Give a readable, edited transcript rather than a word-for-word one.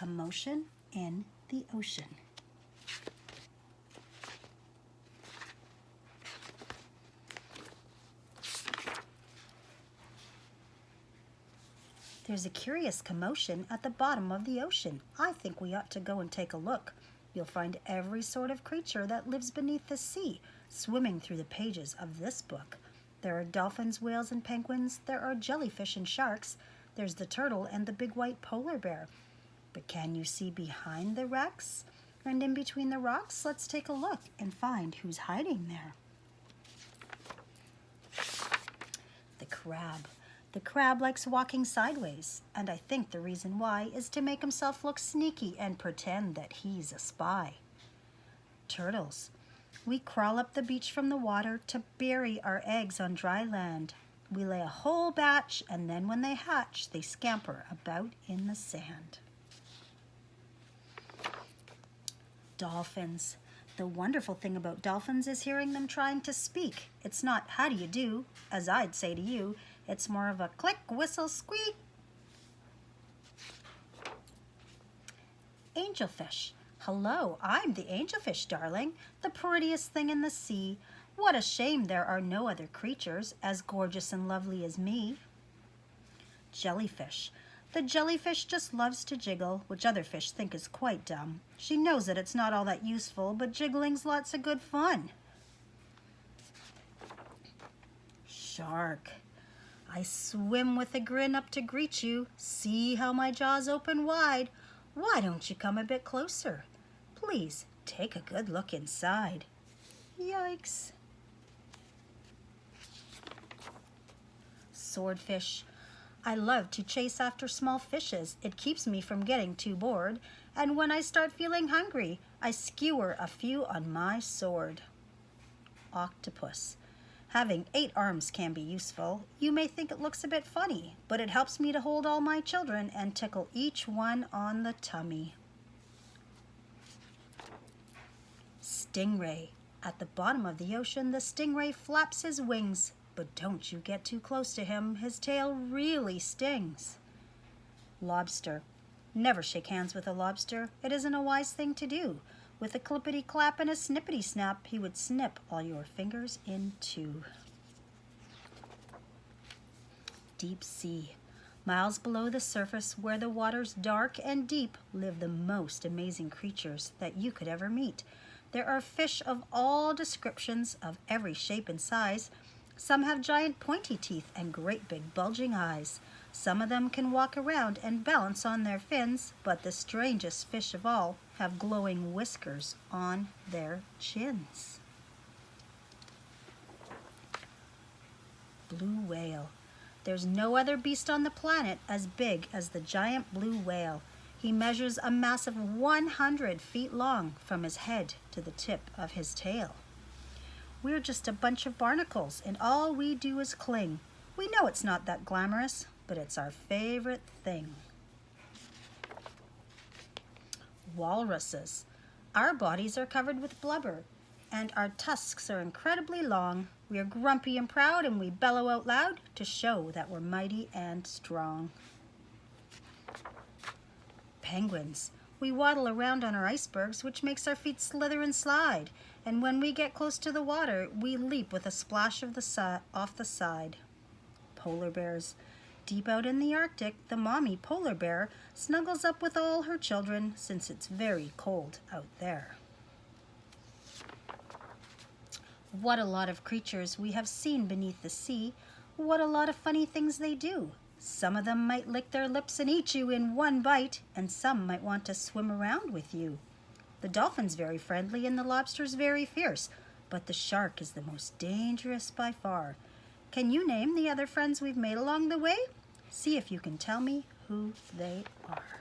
Commotion in the Ocean. There's a curious commotion at the bottom of the ocean. I think we ought to go and take a look. You'll find every sort of creature that lives beneath the sea swimming through the pages of this book. There are dolphins, whales, and penguins. There are jellyfish and sharks. There's the turtle and the big white polar bear. But can you see behind the wrecks and in between the rocks? Let's take a look and find who's hiding there. The crab. The crab likes walking sideways, and I think the reason why is to make himself look sneaky and pretend that he's a spy. Turtles. We crawl up the beach from the water to bury our eggs on dry land. We lay a whole batch, and then when they hatch, they scamper about in the sand. Dolphins. The wonderful thing about dolphins is hearing them trying to speak. It's not "how do you do," as I'd say to you. It's more of a click, whistle, squeak. Angelfish. Hello, I'm the angelfish, darling, the prettiest thing in the sea. What a shame there are no other creatures as gorgeous and lovely as me. Jellyfish. The jellyfish just loves to jiggle, which other fish think is quite dumb. She knows that it's not all that useful, but jiggling's lots of good fun. Shark. I swim with a grin up to greet you. See how my jaws open wide. Why don't you come a bit closer? Please take a good look inside. Yikes. Swordfish. I love to chase after small fishes. It keeps me from getting too bored. And when I start feeling hungry, I skewer a few on my sword. Octopus. Having 8 arms can be useful. You may think it looks a bit funny, but it helps me to hold all my children and tickle each one on the tummy. Stingray. At the bottom of the ocean, the stingray flaps his wings, but don't you get too close to him. His tail really stings. Lobster. Never shake hands with a lobster. It isn't a wise thing to do. With a clippity-clap and a snippity-snap, he would snip all your fingers in two. Deep sea. Miles below the surface, where the water's dark and deep, live the most amazing creatures that you could ever meet. There are fish of all descriptions, of every shape and size. Some have giant pointy teeth and great big bulging eyes. Some of them can walk around and balance on their fins, but the strangest fish of all have glowing whiskers on their chins. Blue whale. There's no other beast on the planet as big as the giant blue whale. He measures a massive 100 feet long from his head to the tip of his tail. We're just a bunch of barnacles, and all we do is cling. We know it's not that glamorous, but it's our favorite thing. Walruses. Our bodies are covered with blubber, and our tusks are incredibly long. We are grumpy and proud, and we bellow out loud to show that we're mighty and strong. Penguins. We waddle around on our icebergs, which makes our feet slither and slide, and when we get close to the water, we leap with a splash of off the side. Polar bears. Deep out in the Arctic, the mommy polar bear snuggles up with all her children since it's very cold out there. What a lot of creatures we have seen beneath the sea. What a lot of funny things they do. Some of them might lick their lips and eat you in one bite, and some might want to swim around with you. The dolphin's very friendly and the lobster's very fierce, but the shark is the most dangerous by far. Can you name the other friends we've made along the way? See if you can tell me who they are.